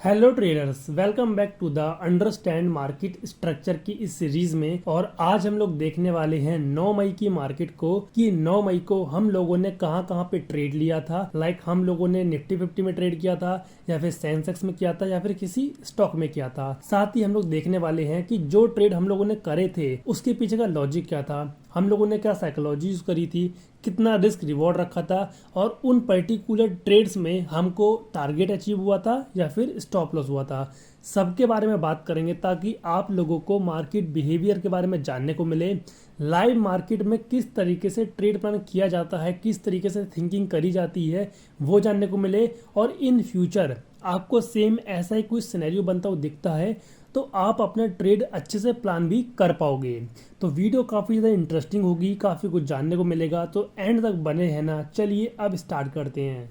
Hello traders, welcome back to the understand market structure की इस series में। और आज हम लोग देखने वाले हैं 9 मई की मार्केट को कि 9 मई को हम लोगों ने कहां कहां पे ट्रेड लिया था। हम लोगों ने निफ्टी 50 में ट्रेड किया था, या फिर सेंसेक्स में किया था, या फिर किसी स्टॉक में किया था। साथ ही हम लोग देखने वाले हैं कि जो ट्रेड हम लोगों ने करे थे उसके पीछे का लॉजिक क्या था, हम लोगों ने क्या साइकोलॉजी यूज करी थी, कितना रिस्क रिवॉर्ड रखा था, और उन पर्टिकुलर ट्रेड्स में हमको टारगेट अचीव हुआ था या फिर स्टॉप लॉस हुआ था। सबके बारे में बात करेंगे ताकि आप लोगों को मार्केट बिहेवियर के बारे में जानने को मिले। लाइव मार्केट में किस तरीके से ट्रेड प्लान किया जाता है, किस तरीके से थिंकिंग करी जाती है, वो जानने को मिले। और इन फ्यूचर आपको सेम ऐसा ही कोई सिनेरियो बनता हुआ दिखता है तो आप अपना ट्रेड अच्छे से प्लान भी कर पाओगे। तो वीडियो काफ़ी ज़्यादा इंटरेस्टिंग होगी, काफ़ी कुछ जानने को मिलेगा, तो एंड तक बने हैं ना। चलिए अब स्टार्ट करते हैं।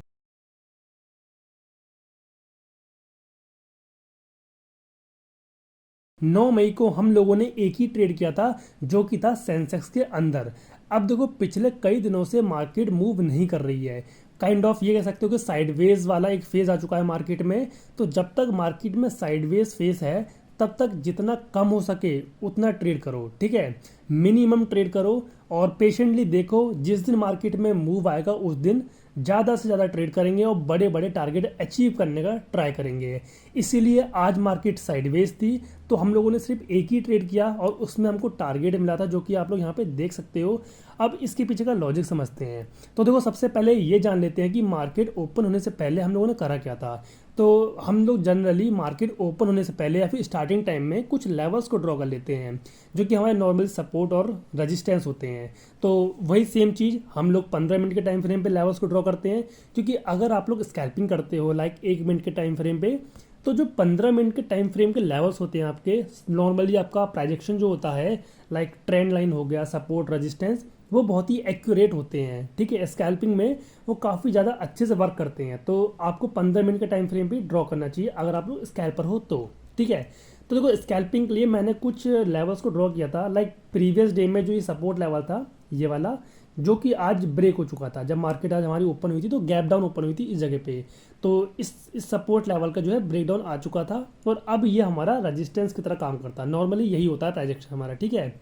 9 मई को हम लोगों ने एक ही ट्रेड किया था जो कि था सेंसेक्स के अंदर। अब देखो, पिछले कई दिनों से मार्केट मूव नहीं कर रही है। ये कह सकते हो कि साइडवेज वाला एक फेज आ चुका है मार्केट में। तो जब तक मार्केट में साइडवेज फेज है तब तक जितना कम हो सके उतना ट्रेड करो, ठीक है। मिनिमम ट्रेड करो और पेशेंटली देखो, जिस दिन मार्केट में मूव आएगा उस दिन ज़्यादा से ज़्यादा ट्रेड करेंगे और बड़े बड़े टारगेट अचीव करने का ट्राई करेंगे। इसीलिए आज मार्केट साइडवेज थी तो हम लोगों ने सिर्फ एक ही ट्रेड किया और उसमें हमको टारगेट मिला था, जो कि आप लोग यहाँ पे देख सकते हो। अब इसके पीछे का लॉजिक समझते हैं। तो देखो, सबसे पहले ये जान लेते हैं कि मार्केट ओपन होने से पहले हम लोगों ने करा क्या था। तो हम लोग जनरली मार्केट ओपन होने से पहले या फिर स्टार्टिंग टाइम में कुछ लेवल्स को ड्रॉ कर लेते हैं जो कि हमारे नॉर्मल सपोर्ट और रेजिस्टेंस होते हैं। तो वही सेम चीज़ हम लोग 15 मिनट के टाइम फ्रेम पे लेवल्स को ड्रॉ करते हैं, क्योंकि अगर आप लोग स्कैल्पिंग करते हो 1 मिनट के टाइम फ्रेम पे, तो जो 15 मिनट के टाइम फ्रेम के लेवल्स होते हैं आपके, नॉर्मली आपका प्रोजेक्शन जो होता है ट्रेंड लाइन हो गया, सपोर्ट रेजिस्टेंस, वो बहुत ही एक्यूरेट होते हैं, ठीक है। स्कैल्पिंग में वो काफ़ी ज़्यादा अच्छे से वर्क करते हैं। तो आपको 15 मिनट के टाइम फ्रेम पे ड्रॉ करना चाहिए अगर आप लोग स्कैल्पर हो तो, ठीक है। तो देखो, स्कैल्पिंग के लिए मैंने कुछ लेवल्स को ड्रॉ किया था। प्रीवियस डे में जो ये सपोर्ट लेवल था, ये वाला, जो कि आज ब्रेक हो चुका था। जब मार्केट आज हमारी ओपन हुई थी तो गैप डाउन ओपन हुई थी इस जगह पे। तो इस सपोर्ट लेवल का जो है ब्रेक डाउन आ चुका था और अब ये हमारा रेजिस्टेंस की तरह काम करता है। नॉर्मली यही होता है ट्रांजेक्शन हमारा, ठीक है।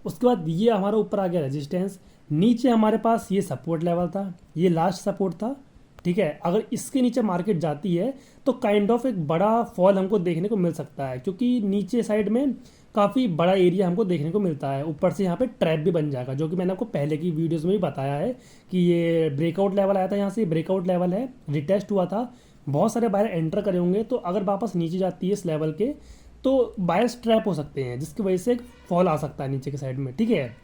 उसके बाद ये हमारा ऊपर आ गया रेजिस्टेंस, नीचे हमारे पास ये सपोर्ट लेवल था, ये लास्ट सपोर्ट था, ठीक है। अगर इसके नीचे मार्केट जाती है तो एक बड़ा फॉल हमको देखने को मिल सकता है, क्योंकि नीचे साइड में काफ़ी बड़ा एरिया हमको देखने को मिलता है। ऊपर से यहाँ पे ट्रैप भी बन जाएगा, जो कि मैंने आपको पहले की वीडियोस में भी बताया है कि ये ब्रेकआउट लेवल आया था, यहाँ से ब्रेकआउट लेवल है, रिटेस्ट हुआ था, बहुत सारे बायर एंटर करे होंगे। तो अगर वापस नीचे जाती है इस लेवल के तो बायर्स ट्रैप हो सकते हैं, जिसकी वजह से एक फॉल आ सकता है नीचे के साइड में, ठीक है।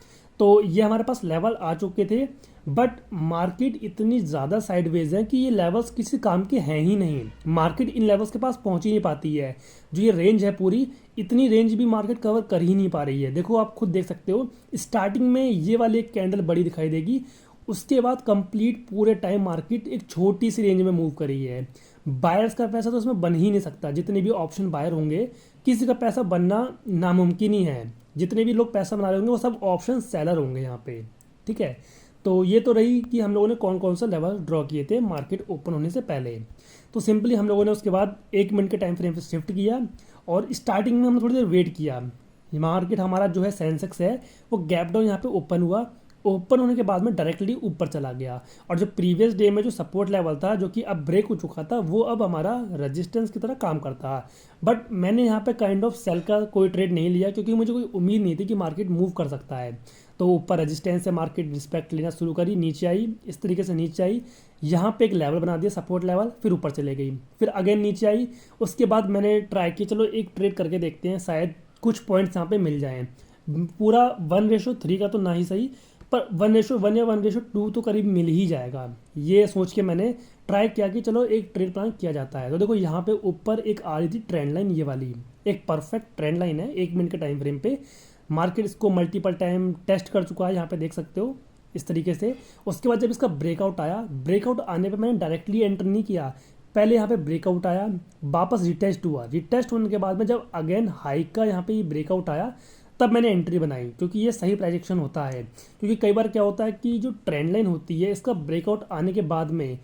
तो ये हमारे पास लेवल आ चुके थे, बट मार्केट इतनी ज़्यादा साइडवेज है कि ये लेवल्स किसी काम के हैं ही नहीं। मार्केट इन लेवल्स के पास पहुंच ही नहीं पाती है। जो ये रेंज है पूरी, इतनी रेंज भी मार्केट कवर कर ही नहीं पा रही है। देखो, आप खुद देख सकते हो, स्टार्टिंग में ये वाली एक कैंडल बड़ी दिखाई देगी, उसके बाद कंप्लीट पूरे टाइम मार्केट एक छोटी सी रेंज में मूव करी है। बायर्स का पैसा तो उसमें बन ही नहीं सकता। जितने भी ऑप्शन बायर होंगे, किसी का पैसा बनना नामुमकिन ही है। जितने भी लोग पैसा बना रहे होंगे वो सब ऑप्शन सेलर होंगे यहाँ पे, ठीक है। तो ये तो रही कि हम लोगों ने कौन कौन सा लेवल ड्रॉ किए थे मार्केट ओपन होने से पहले। तो सिंपली हम लोगों ने उसके बाद 1 मिनट के टाइम फ्रेम पे शिफ्ट किया और स्टार्टिंग में हमने थोड़ी देर वेट किया। मार्केट हमारा जो है सेंसेक्स है वो गैप डाउन यहाँ पे ओपन हुआ, ओपन होने के बाद में डायरेक्टली ऊपर चला गया। और जो प्रीवियस डे में जो सपोर्ट लेवल था, जो कि अब ब्रेक हो चुका था, वो अब हमारा रेजिस्टेंस की तरह काम करता है। बट मैंने यहाँ पे सेल का कोई ट्रेड नहीं लिया, क्योंकि मुझे कोई उम्मीद नहीं थी कि मार्केट मूव कर सकता है। तो ऊपर रेजिस्टेंस से मार्केट रिस्पेक्ट लेना शुरू करी, नीचे आई, इस तरीके से नीचे आई, यहाँ पे एक लेवल बना दिया सपोर्ट लेवल, फिर ऊपर चले गई, फिर अगेन नीचे आई। उसके बाद मैंने ट्राई किया, चलो एक ट्रेड करके देखते हैं, शायद कुछ पॉइंट्स यहाँ पे मिल जाएं। पूरा 1:3 का तो ना ही सही, पर 1:1 या 1:2 तो करीब मिल ही जाएगा। ये सोच के मैंने ट्राई किया कि चलो एक ट्रेड प्लान किया जाता है। तो देखो, यहाँ पे ऊपर एक आ रही थी ट्रेंड लाइन, ये वाली एक परफेक्ट ट्रेंड लाइन है 1 मिनट के टाइम फ्रेम पे। मार्केट इसको मल्टीपल टाइम टेस्ट कर चुका है, यहाँ पे देख सकते हो इस तरीके से। उसके बाद जब इसका ब्रेकआउट आया, ब्रेकआउट आने पे मैंने डायरेक्टली एंटर नहीं किया, पहले यहाँ पे ब्रेकआउट आया, वापस रिटेस्ट हुआ, रिटेस्ट होने के बाद में जब अगेन हाई का यहाँ पे ब्रेकआउट आया, तब मैंने एंट्री बनाई, क्योंकि ये सही प्रेडिक्शन होता है। क्योंकि कई बार क्या होता है कि जो ट्रेंड लाइन होती है, इसका ब्रेकआउट आने के बाद में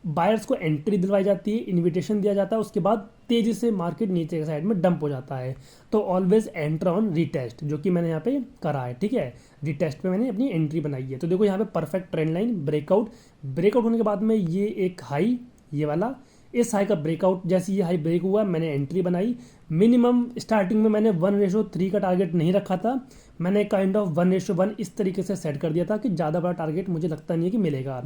बायर्स को एंट्री दिलवाई जाती है, इनविटेशन दिया जाता है, उसके बाद तेज़ी से मार्केट नीचे के साइड में डंप हो जाता है। तो ऑलवेज एंटर ऑन रीटेस्ट, जो कि मैंने यहाँ पे करा है, ठीक है। रीटेस्ट पे मैंने अपनी एंट्री बनाई है। तो देखो यहाँ पे परफेक्ट ट्रेंड लाइन ब्रेकआउट होने के बाद में ये एक हाई, ये वाला, इस हाई का ब्रेकआउट, जैसे ये हाई ब्रेक हुआ मैंने एंट्री बनाई। मिनिमम स्टार्टिंग में मैंने 1:3 का टारगेट नहीं रखा था, मैंने काइंड ऑफ 1:1 इस तरीके से सेट कर दिया था कि ज़्यादा बड़ा टारगेट मुझे लगता नहीं है कि मिलेगा।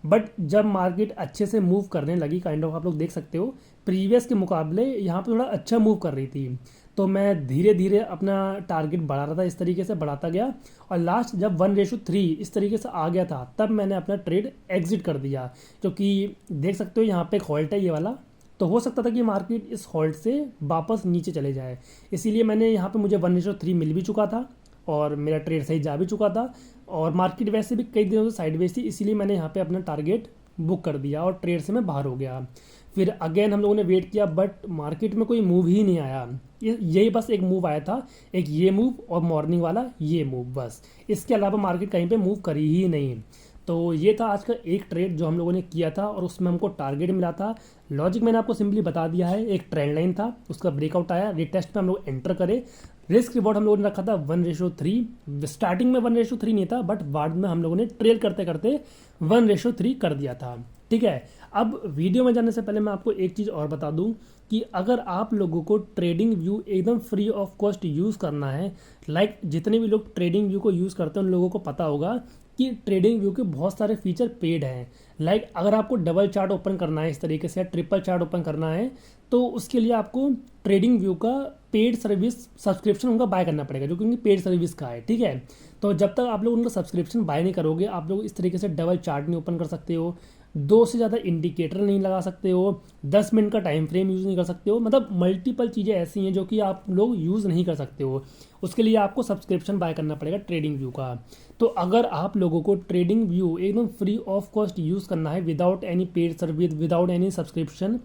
बट जब मार्केट अच्छे से मूव करने लगी, काइंड ऑफ आप लोग देख सकते हो प्रीवियस के मुकाबले यहाँ पे थोड़ा अच्छा मूव कर रही थी, तो मैं धीरे धीरे अपना टारगेट बढ़ा रहा था, इस तरीके से बढ़ाता गया। और लास्ट जब 1:3 इस तरीके से आ गया था, तब मैंने अपना ट्रेड एग्जिट कर दिया, क्योंकि देख सकते हो यहाँ पे एक हॉल्ट है ये वाला, तो हो सकता था कि मार्केट इस हॉल्ट से वापस नीचे चले जाए। इसीलिए मैंने यहाँ पे मुझे 1:3 मिल भी चुका था और मेरा ट्रेड सही जा भी चुका था, और मार्केट वैसे भी कई दिनों से साइडवेज थी, इसीलिए मैंने यहाँ पे अपना टारगेट बुक कर दिया और ट्रेड से मैं बाहर हो गया। फिर अगेन हम लोगों ने वेट किया, बट मार्केट में कोई मूव ही नहीं आया। यही बस एक मूव आया था, एक ये मूव और मॉर्निंग वाला ये मूव, बस इसके अलावा मार्केट कहीं पे मूव करी ही नहीं। तो ये था आज का एक ट्रेड जो हम लोगों ने किया था और उसमें हमको टारगेट मिला था। लॉजिक मैंने आपको सिंपली बता दिया है, एक ट्रेंड लाइन था, उसका ब्रेकआउट आया, रिटेस्ट पे हम लोग एंटर करे। रिस्क रिवॉर्ड हम लोगों ने रखा था 1:3। स्टार्टिंग में 1:3 नहीं था, बट बाद में हम लोगों ने ट्रेल करते करते 1:3 कर दिया था, ठीक है। अब वीडियो में जाने से पहले मैं आपको एक चीज़ और बता दूं कि अगर आप लोगों को ट्रेडिंग व्यू एकदम फ्री ऑफ कॉस्ट यूज़ करना है, लाइक जितने भी लोग ट्रेडिंग व्यू को यूज़ करते हैं उन लोगों को पता होगा कि ट्रेडिंग व्यू के बहुत सारे फीचर पेड हैं। लाइक अगर आपको डबल चार्ट ओपन करना है इस तरीके से, या ट्रिपल चार्ट ओपन करना है, तो उसके लिए आपको ट्रेडिंग व्यू का पेड सर्विस सब्सक्रिप्शन उनका बाय करना पड़ेगा, जो कि उनकी पेड सर्विस का है, ठीक है। तो जब तक आप लोग उनका सब्सक्रिप्शन बाय नहीं करोगे, आप लोग इस तरीके से डबल चार्ट नहीं ओपन कर सकते हो, 2 से ज़्यादा इंडिकेटर नहीं लगा सकते हो, 10 मिनट का टाइम फ्रेम यूज़ नहीं कर सकते हो, मतलब मल्टीपल चीज़ें ऐसी हैं जो कि आप लोग यूज़ नहीं कर सकते हो। उसके लिए आपको सब्सक्रिप्शन बाय करना पड़ेगा ट्रेडिंग व्यू का। तो अगर आप लोगों को ट्रेडिंग व्यू एकदम फ्री ऑफ कॉस्ट यूज़ करना है, without any paid service, without any subscription,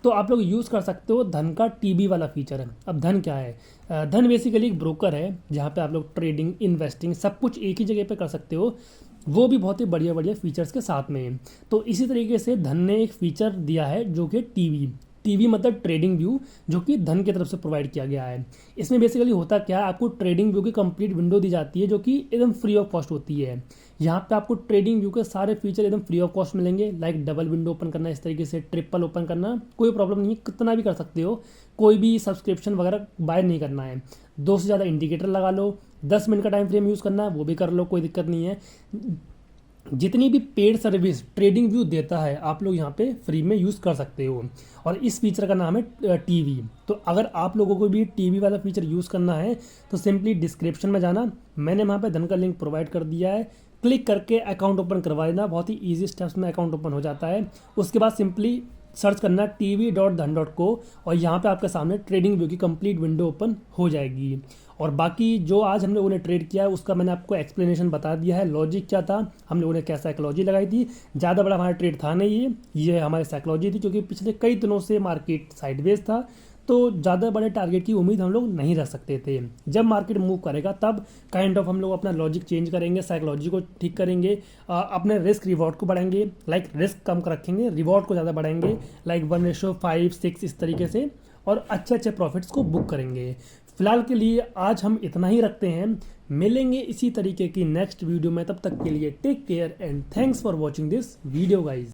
तो आप लोग यूज़ कर सकते हो धन का टीबी वाला फीचर है। अब धन क्या है? धन बेसिकली एक ब्रोकर है जहाँ पे आप लोग ट्रेडिंग, इन्वेस्टिंग सब कुछ एक ही जगह पे कर सकते हो, वो भी बहुत ही बढ़िया बढ़िया फीचर्स के साथ में है। तो इसी तरीके से धन ने एक फीचर दिया है जो कि टीवी मतलब ट्रेडिंग व्यू, जो कि धन की तरफ से प्रोवाइड किया गया है। इसमें बेसिकली होता क्या है, आपको ट्रेडिंग व्यू की कंप्लीट विंडो दी जाती है जो कि एकदम फ्री ऑफ कॉस्ट होती है। यहाँ पे आपको ट्रेडिंग व्यू के सारे फीचर एकदम फ्री ऑफ कॉस्ट मिलेंगे, लाइक डबल विंडो ओपन करना, इस तरीके से ट्रिपल ओपन करना, कोई प्रॉब्लम नहीं है, कितना भी कर सकते हो, कोई भी सब्सक्रिप्शन वगैरह बाय नहीं करना है। 2 से ज़्यादा इंडिकेटर लगा लो, 10 मिनट का टाइम फ्रेम यूज़ करना है वो भी कर लो, कोई दिक्कत नहीं है। जितनी भी पेड सर्विस ट्रेडिंग व्यू देता है आप लोग यहाँ पे फ्री में यूज़ कर सकते हो, और इस फीचर का नाम है टीवी। तो अगर आप लोगों को भी टीवी वाला फीचर यूज़ करना है तो सिंपली डिस्क्रिप्शन में जाना, मैंने वहाँ पे धन का लिंक प्रोवाइड कर दिया है, क्लिक करके अकाउंट ओपन करवा लेना, बहुत ही ईजी स्टेप्स में अकाउंट ओपन हो जाता है। उसके बाद सिंपली सर्च करना tv.dhan.co और यहाँ पे आपके सामने ट्रेडिंग व्यू की कंप्लीट विंडो ओपन हो जाएगी। और बाकी जो आज हम लोगों ने ट्रेड किया है उसका मैंने आपको एक्सप्लेनेशन बता दिया है, लॉजिक क्या था, हम लोगों ने क्या साइकोलॉजी लगाई थी। ज़्यादा बड़ा हमारा ट्रेड था नहीं, ये हमारी साइकोलॉजी थी, क्योंकि पिछले कई दिनों से मार्केट साइडवेज था, तो ज़्यादा बड़े टारगेट की उम्मीद हम लोग नहीं रख सकते थे। जब मार्केट मूव करेगा तब काइंड ऑफ हम लोग अपना लॉजिक चेंज करेंगे, साइकोलॉजी को ठीक करेंगे, अपने रिस्क रिवॉर्ड को बढ़ाएंगे, लाइक रिस्क कम रखेंगे, रिवॉर्ड को ज़्यादा बढ़ाएंगे, लाइक 1:5, 6 इस तरीके से, और अच्छे अच्छे प्रॉफिट्स को बुक करेंगे। फिलहाल के लिए आज हम इतना ही रखते हैं, मिलेंगे इसी तरीके की नेक्स्ट वीडियो में, तब तक के लिए take care and thanks for watching this video guys.